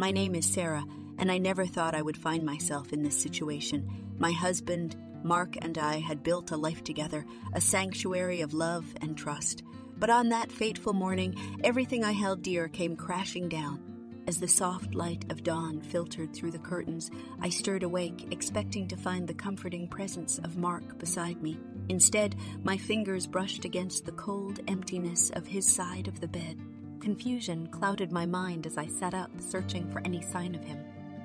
My name is Sarah, and I never thought I would find myself in this situation. My husband, Mark, and I had built a life together, a sanctuary of love and trust. But on that fateful morning, everything I held dear came crashing down. As the soft light of dawn filtered through the curtains, I stirred awake, expecting to find the comforting presence of Mark beside me. Instead, my fingers brushed against the cold emptiness of his side of the bed. Confusion clouded my mind as I sat up, searching for any sign of him.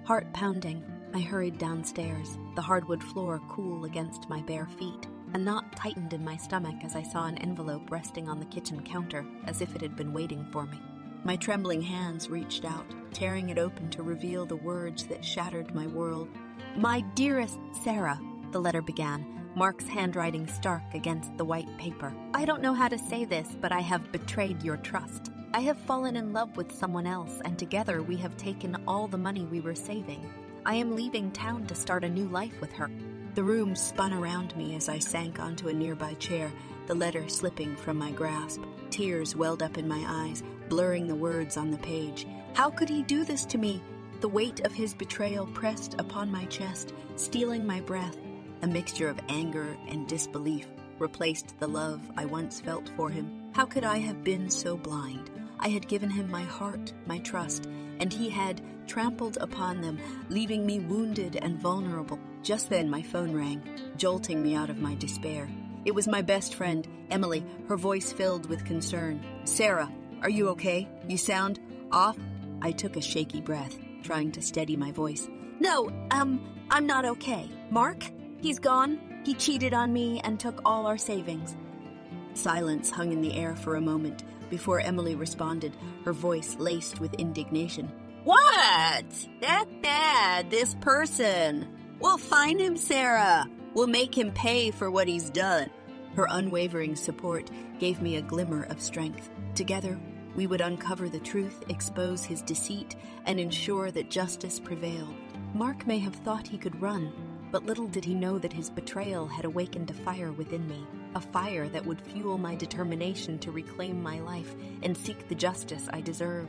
Heart pounding, I hurried downstairs, the hardwood floor cool against my bare feet. A knot tightened in my stomach as I saw an envelope resting on the kitchen counter, as if it had been waiting for me. My trembling hands reached out, tearing it open to reveal the words that shattered my world. "My dearest Sarah," the letter began, Mark's handwriting stark against the white paper. "I don't know how to say this, but I have betrayed your trust. I have fallen in love with someone else, and together we have taken all the money we were saving. I am leaving town to start a new life with her." The room spun around me as I sank onto a nearby chair, the letter slipping from my grasp. Tears welled up in my eyes, blurring the words on the page. How could he do this to me? The weight of his betrayal pressed upon my chest, stealing my breath. A mixture of anger and disbelief replaced the love I once felt for him. How could I have been so blind? I had given him my heart, my trust, and he had trampled upon them, leaving me wounded and vulnerable. Just then my phone rang, jolting me out of my despair. It was my best friend, Emily, her voice filled with concern. "Sarah, are you okay? You sound off." I took a shaky breath, trying to steady my voice. "No, I'm not okay. Mark? He's gone. He cheated on me and took all our savings." Silence hung in the air for a moment before Emily responded, her voice laced with indignation. "What? That bad, this person. We'll find him, Sarah. We'll make him pay for what he's done." Her unwavering support gave me a glimmer of strength. Together, we would uncover the truth, expose his deceit, and ensure that justice prevailed. Mark may have thought he could run, but little did he know that his betrayal had awakened a fire within me, a fire that would fuel my determination to reclaim my life and seek the justice I deserve.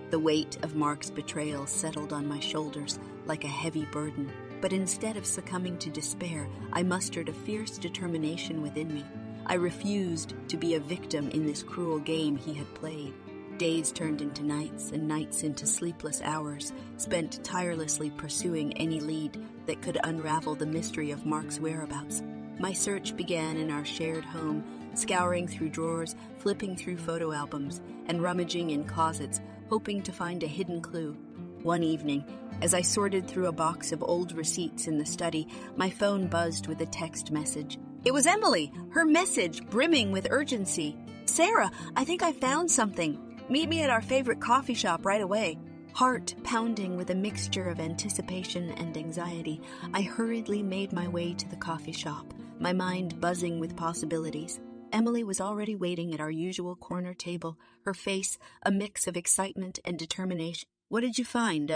The weight of Mark's betrayal settled on my shoulders like a heavy burden, but instead of succumbing to despair, I mustered a fierce determination within me. I refused to be a victim in this cruel game he had played. Days turned into nights, and nights into sleepless hours, spent tirelessly pursuing any lead that could unravel the mystery of Mark's whereabouts. My search began in our shared home, scouring through drawers, flipping through photo albums, and rummaging in closets, hoping to find a hidden clue. One evening, as I sorted through a box of old receipts in the study, my phone buzzed with a text message. It was Emily, her message brimming with urgency. "Sarah, I think I found something. Meet me at our favorite coffee shop right away." Heart pounding with a mixture of anticipation and anxiety, I hurriedly made my way to the coffee shop, my mind buzzing with possibilities. Emily was already waiting at our usual corner table, her face a mix of excitement and determination. "What did you find,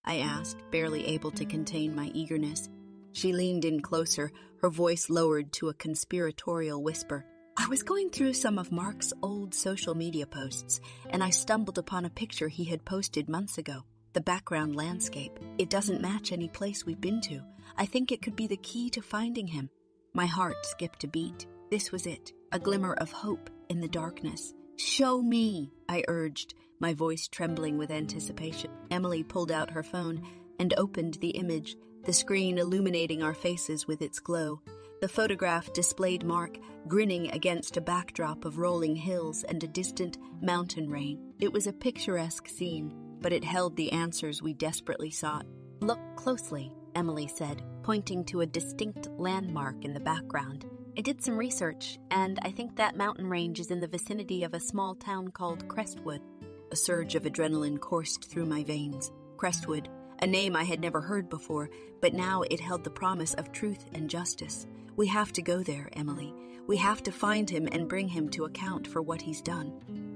I asked, barely able to contain my eagerness. She leaned in closer, her voice lowered to a conspiratorial whisper. "I was going through some of Mark's old social media posts, and I stumbled upon a picture he had posted months ago. The background landscape. It doesn't match any place we've been to. I think it could be the key to finding him." My heart skipped a beat. This was it, a glimmer of hope in the darkness. "Show me," I urged, my voice trembling with anticipation. Emily pulled out her phone and opened the image, the screen illuminating our faces with its glow. The photograph displayed Mark grinning against a backdrop of rolling hills and a distant mountain range. It was a picturesque scene, but it held the answers we desperately sought. "Look closely," Emily said, pointing to a distinct landmark in the background. "I did some research, and I think that mountain range is in the vicinity of a small town called Crestwood." A surge of adrenaline coursed through my veins. Crestwood, a name I had never heard before, but now it held the promise of truth and justice. "We have to go there, Emily. We have to find him and bring him to account for what he's done."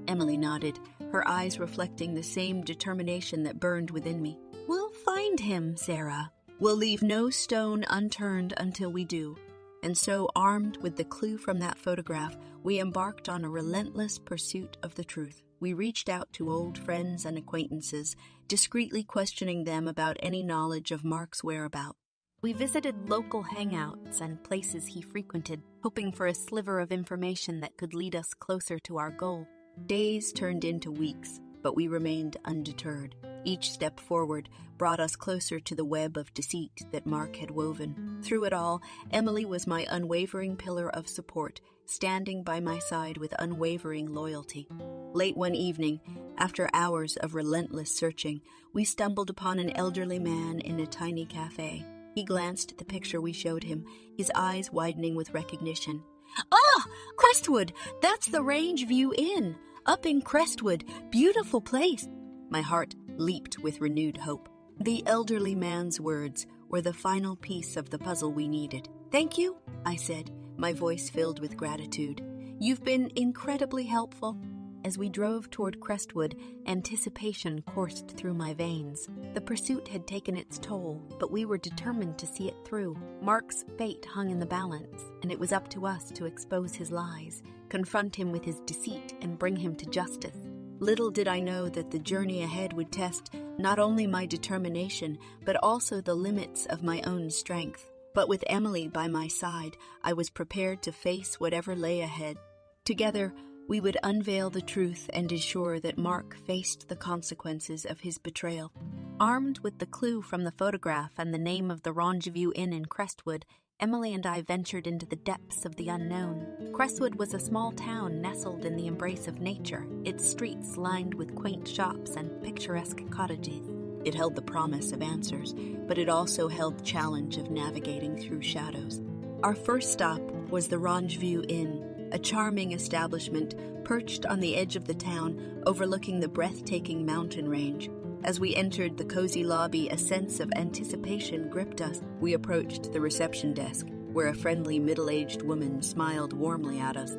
Emily nodded, her eyes reflecting the same determination that burned within me. "We'll find him, Sarah. We'll leave no stone unturned until we do." And so, armed with the clue from that photograph, we embarked on a relentless pursuit of the truth. We reached out to old friends and acquaintances, discreetly questioning them about any knowledge of Mark's whereabouts. We visited local hangouts and places he frequented, hoping for a sliver of information that could lead us closer to our goal. Days turned into weeks, but we remained undeterred. Each step forward brought us closer to the web of deceit that Mark had woven. Through it all, Emily was my unwavering pillar of support, standing by my side with unwavering loyalty. Late one evening, after hours of relentless searching, we stumbled upon an elderly man in a tiny cafe. He glanced at the picture we showed him, his eyes widening with recognition. "Ah, Crestwood! That's the Rangeview Inn! Up in Crestwood! Beautiful place!" My heart leaped with renewed hope. The elderly man's words were the final piece of the puzzle we needed. "Thank you," I said, my voice filled with gratitude. "You've been incredibly helpful." As we drove toward Crestwood, anticipation coursed through my veins. The pursuit had taken its toll, but we were determined to see it through. Mark's fate hung in the balance, and it was up to us to expose his lies, confront him with his deceit, and bring him to justice. Little did I know that the journey ahead would test not only my determination, but also the limits of my own strength. But with Emily by my side, I was prepared to face whatever lay ahead. Together, we would unveil the truth and ensure that Mark faced the consequences of his betrayal. Armed with the clue from the photograph and the name of the Rangeview Inn in Crestwood, Emily and I ventured into the depths of the unknown. Crestwood was a small town nestled in the embrace of nature, its streets lined with quaint shops and picturesque cottages. It held the promise of answers, but it also held the challenge of navigating through shadows. Our first stop was the Rangeview Inn, a charming establishment perched on the edge of the town, overlooking the breathtaking mountain range. As we entered the cozy lobby, a sense of anticipation gripped us. We approached the reception desk, where a friendly middle-aged woman smiled warmly at us.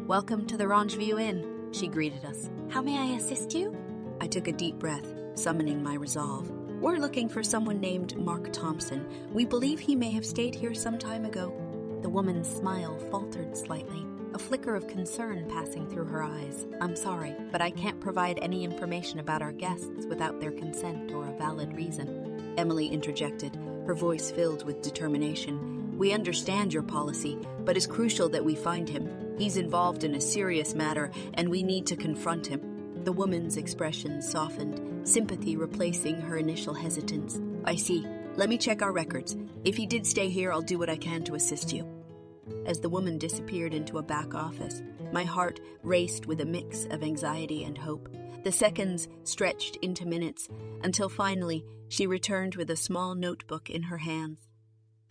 "Welcome to the Rangeview Inn," she greeted us. "How may I assist you?" I took a deep breath, summoning my resolve. "We're looking for someone named Mark Thompson. We believe he may have stayed here some time ago." The woman's smile faltered slightly, a flicker of concern passing through her eyes. "I'm sorry, but I can't provide any information about our guests without their consent or a valid reason." Emily interjected, her voice filled with determination. "We understand your policy, but it's crucial that we find him. He's involved in a serious matter, and we need to confront him." The woman's expression softened, sympathy replacing her initial hesitance. "I see. Let me check our records. If he did stay here, I'll do what I can to assist you." As the woman disappeared into a back office, my heart raced with a mix of anxiety and hope. The seconds stretched into minutes, until finally she returned with a small notebook in her hands.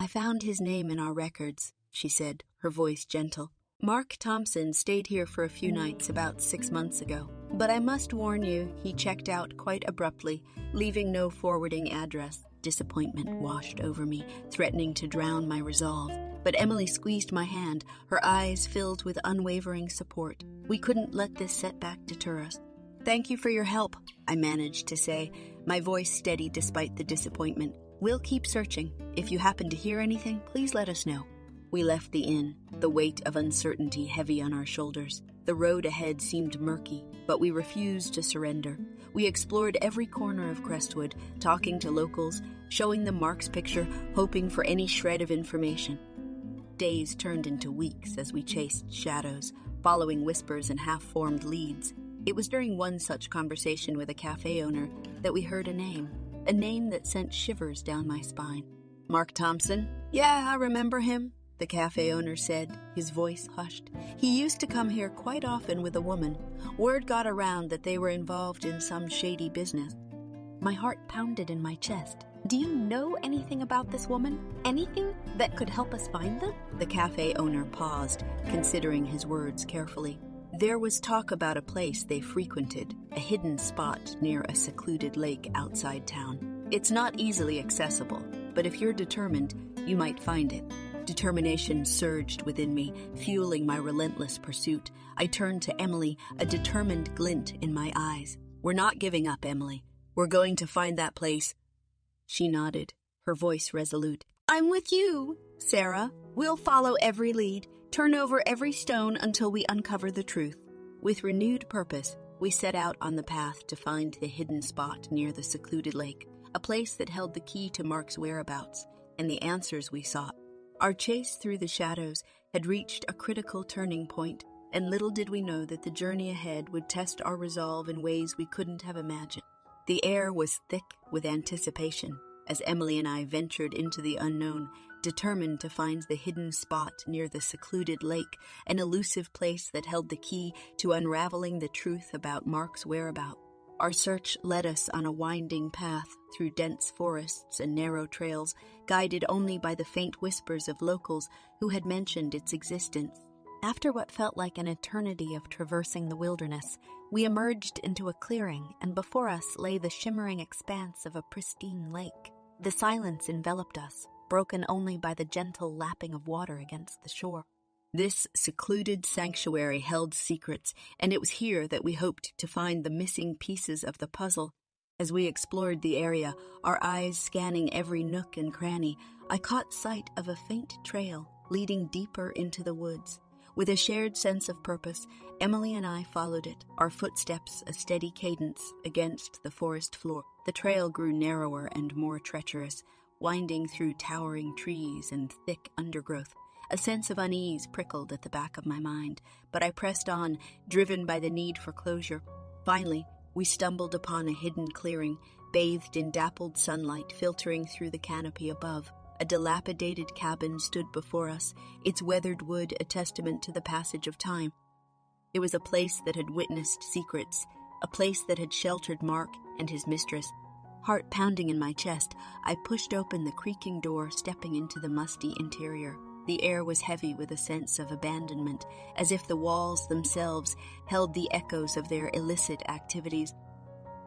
"I found his name in our records," she said, her voice gentle. "Mark Thompson stayed here for a few nights about 6 months ago. But I must warn you, he checked out quite abruptly, leaving no forwarding address." Disappointment washed over me, threatening to drown my resolve. But Emily squeezed my hand, her eyes filled with unwavering support. We couldn't let this setback deter us. "Thank you for your help," I managed to say, my voice steady despite the disappointment. "We'll keep searching. If you happen to hear anything, please let us know." We left the inn, the weight of uncertainty heavy on our shoulders. The road ahead seemed murky, but we refused to surrender. We explored every corner of Crestwood, talking to locals, showing them Mark's picture, hoping for any shred of information. Days turned into weeks as we chased shadows, following whispers and half-formed leads. It was during one such conversation with a cafe owner that we heard a name that sent shivers down my spine. "Mark Thompson? Yeah, I remember him," the cafe owner said, his voice hushed. "He used to come here quite often with a woman. Word got around that they were involved in some shady business." My heart pounded in my chest. "Do you know anything about this woman? Anything that could help us find them?" The cafe owner paused, considering his words carefully. "There was talk about a place they frequented, a hidden spot near a secluded lake outside town. It's not easily accessible, but if you're determined, you might find it." Determination surged within me, fueling my relentless pursuit. I turned to Emily, a determined glint in my eyes. "We're not giving up, Emily. We're going to find that place." She nodded, her voice resolute. "I'm with you, Sarah. We'll follow every lead, turn over every stone until we uncover the truth." With renewed purpose, We set out on the path to find the hidden spot near the secluded lake, a place that held the key to Mark's whereabouts and the answers we sought. Our chase through the shadows had reached a critical turning point, and little did we know that the journey ahead would test our resolve in ways we couldn't have imagined. The air was thick with anticipation as Emily and I ventured into the unknown, determined to find the hidden spot near the secluded lake, an elusive place that held the key to unraveling the truth about Mark's whereabouts. Our search led us on a winding path through dense forests and narrow trails, guided only by the faint whispers of locals who had mentioned its existence. After what felt like an eternity of traversing the wilderness, we emerged into a clearing, and before us lay the shimmering expanse of a pristine lake. The silence enveloped us, broken only by the gentle lapping of water against the shore. This secluded sanctuary held secrets, and it was here that we hoped to find the missing pieces of the puzzle. As we explored the area, our eyes scanning every nook and cranny, I caught sight of a faint trail leading deeper into the woods. With a shared sense of purpose, Emily and I followed it, our footsteps a steady cadence against the forest floor. The trail grew narrower and more treacherous, winding through towering trees and thick undergrowth. A sense of unease prickled at the back of my mind, but I pressed on, driven by the need for closure. Finally, we stumbled upon a hidden clearing, bathed in dappled sunlight filtering through the canopy above. A dilapidated cabin stood before us, its weathered wood a testament to the passage of time. It was a place that had witnessed secrets, a place that had sheltered Mark and his mistress. Heart pounding in my chest, I pushed open the creaking door, stepping into the musty interior. The air was heavy with a sense of abandonment, as if the walls themselves held the echoes of their illicit activities.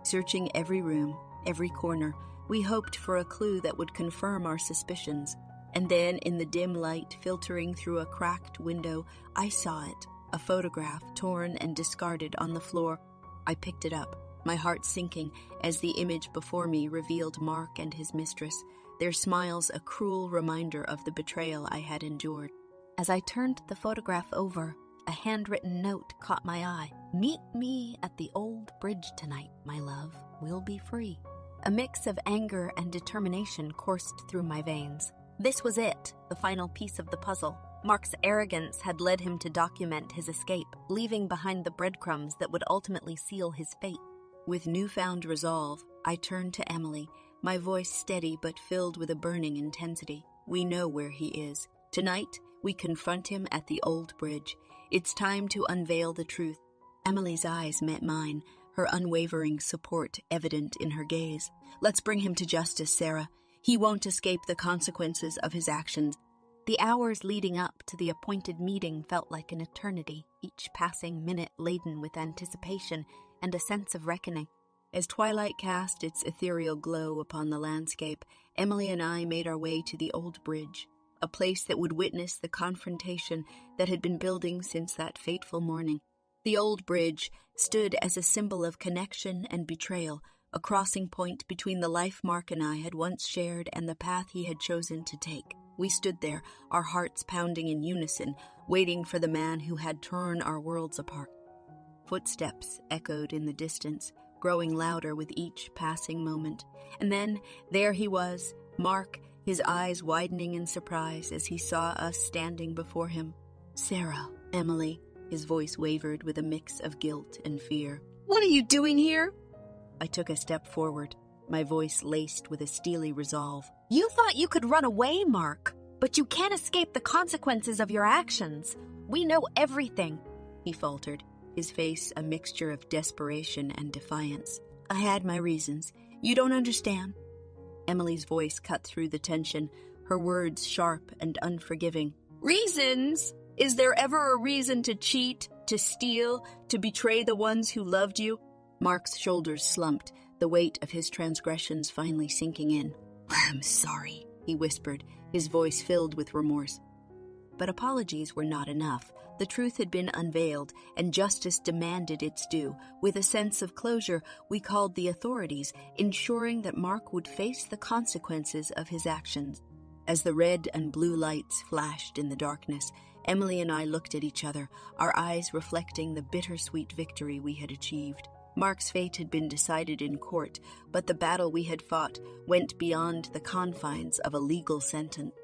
Searching every room, every corner, we hoped for a clue that would confirm our suspicions. And then, in the dim light filtering through a cracked window, I saw it, a photograph torn and discarded on the floor. I picked it up, my heart sinking as the image before me revealed Mark and his mistress, their smiles a cruel reminder of the betrayal I had endured. As I turned the photograph over, a handwritten note caught my eye. "Meet me at the old bridge tonight, my love. We'll be free." A mix of anger and determination coursed through my veins. This was it, the final piece of the puzzle. Mark's arrogance had led him to document his escape, leaving behind the breadcrumbs that would ultimately seal his fate. With newfound resolve, I turned to Emily, my voice steady but filled with a burning intensity. "We know where he is. Tonight, we confront him at the old bridge. It's time to unveil the truth." Emily's eyes met mine, her unwavering support evident in her gaze. "Let's bring him to justice, Sarah. He won't escape the consequences of his actions." The hours leading up to the appointed meeting felt like an eternity, each passing minute laden with anticipation and a sense of reckoning. As twilight cast its ethereal glow upon the landscape, Emily and I made our way to the old bridge, a place that would witness the confrontation that had been building since that fateful morning. The old bridge stood as a symbol of connection and betrayal, a crossing point between the life Mark and I had once shared and the path he had chosen to take. We stood there, our hearts pounding in unison, waiting for the man who had torn our worlds apart. Footsteps echoed in the distance, growing louder with each passing moment. And then, there he was, Mark, his eyes widening in surprise as he saw us standing before him. "Sarah, Emily," his voice wavered with a mix of guilt and fear. "What are you doing here?" I took a step forward, my voice laced with a steely resolve. "You thought you could run away, Mark, but you can't escape the consequences of your actions. We know everything," he faltered, his face a mixture of desperation and defiance. "I had my reasons. You don't understand." Emily's voice cut through the tension, her words sharp and unforgiving. "Reasons? Is there ever a reason to cheat, to steal, to betray the ones who loved you?" Mark's shoulders slumped, the weight of his transgressions finally sinking in. "I'm sorry," he whispered, his voice filled with remorse. But apologies were not enough. The truth had been unveiled, and justice demanded its due. With a sense of closure, we called the authorities, ensuring that Mark would face the consequences of his actions. As the red and blue lights flashed in the darkness, Emily and I looked at each other, our eyes reflecting the bittersweet victory we had achieved. Mark's fate had been decided in court, but the battle we had fought went beyond the confines of a legal sentence.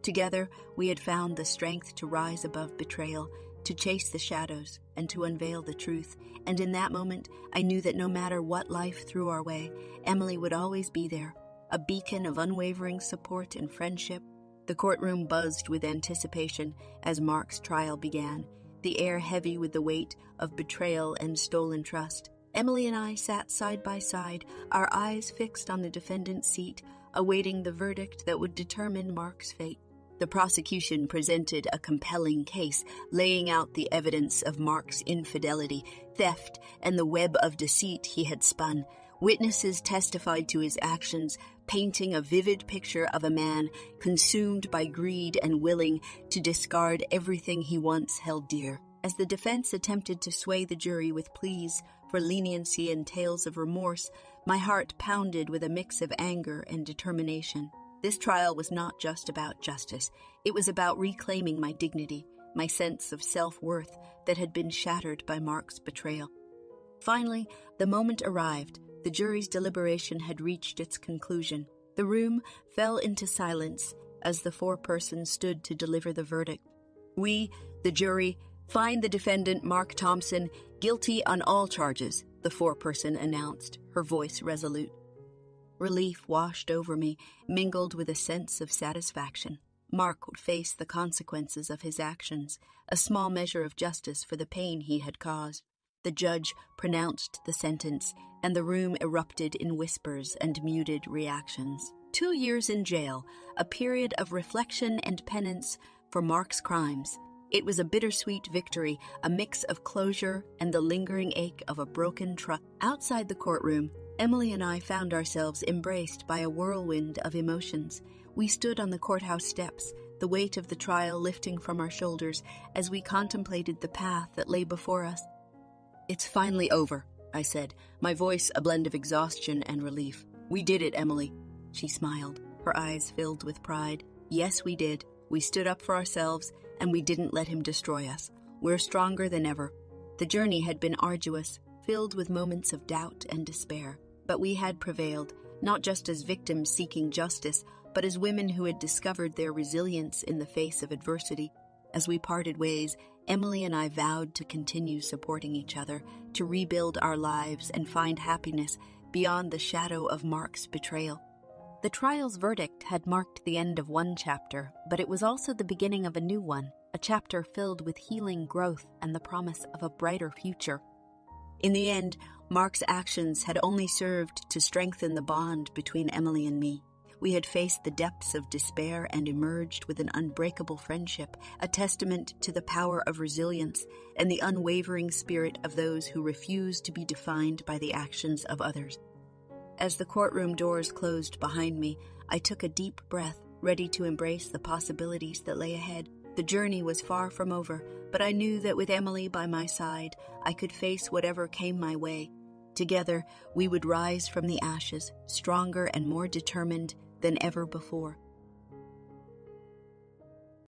Together, we had found the strength to rise above betrayal, to chase the shadows, and to unveil the truth. And in that moment, I knew that no matter what life threw our way, Emily would always be there, a beacon of unwavering support and friendship. The courtroom buzzed with anticipation as Mark's trial began, the air heavy with the weight of betrayal and stolen trust. Emily and I sat side by side, our eyes fixed on the defendant's seat, awaiting the verdict that would determine Mark's fate. The prosecution presented a compelling case, laying out the evidence of Mark's infidelity, theft, and the web of deceit he had spun. Witnesses testified to his actions, painting a vivid picture of a man consumed by greed and willing to discard everything he once held dear. As the defense attempted to sway the jury with pleas for leniency and tales of remorse, my heart pounded with a mix of anger and determination. This trial was not just about justice. It was about reclaiming my dignity, my sense of self-worth that had been shattered by Mark's betrayal. Finally, the moment arrived. The jury's deliberation had reached its conclusion. The room fell into silence as the foreperson stood to deliver the verdict. We, the jury, find the defendant Mark Thompson guilty on all charges, the foreperson announced, her voice resolute. Relief washed over me, mingled with a sense of satisfaction. Mark would face the consequences of his actions, a small measure of justice for the pain he had caused. The judge pronounced the sentence, and the room erupted in whispers and muted reactions. 2 years in jail, a period of reflection and penance for Mark's crimes. It was a bittersweet victory, a mix of closure and the lingering ache of a broken trust. Outside the courtroom, Emily and I found ourselves embraced by a whirlwind of emotions. We stood on the courthouse steps, the weight of the trial lifting from our shoulders as we contemplated the path that lay before us. "It's finally over," I said, my voice a blend of exhaustion and relief. "We did it, Emily." She smiled, her eyes filled with pride. "Yes, we did. We stood up for ourselves, and we didn't let him destroy us. We're stronger than ever." The journey had been arduous, filled with moments of doubt and despair. But we had prevailed, not just as victims seeking justice, but as women who had discovered their resilience in the face of adversity. As we parted ways, Emily and I vowed to continue supporting each other, to rebuild our lives and find happiness beyond the shadow of Mark's betrayal. The trial's verdict had marked the end of one chapter, but it was also the beginning of a new one, a chapter filled with healing, growth, and the promise of a brighter future. In the end, Mark's actions had only served to strengthen the bond between Emily and me. We had faced the depths of despair and emerged with an unbreakable friendship, a testament to the power of resilience and the unwavering spirit of those who refuse to be defined by the actions of others. As the courtroom doors closed behind me, I took a deep breath, ready to embrace the possibilities that lay ahead. The journey was far from over, but I knew that with Emily by my side, I could face whatever came my way. Together, we would rise from the ashes, stronger and more determined than ever before.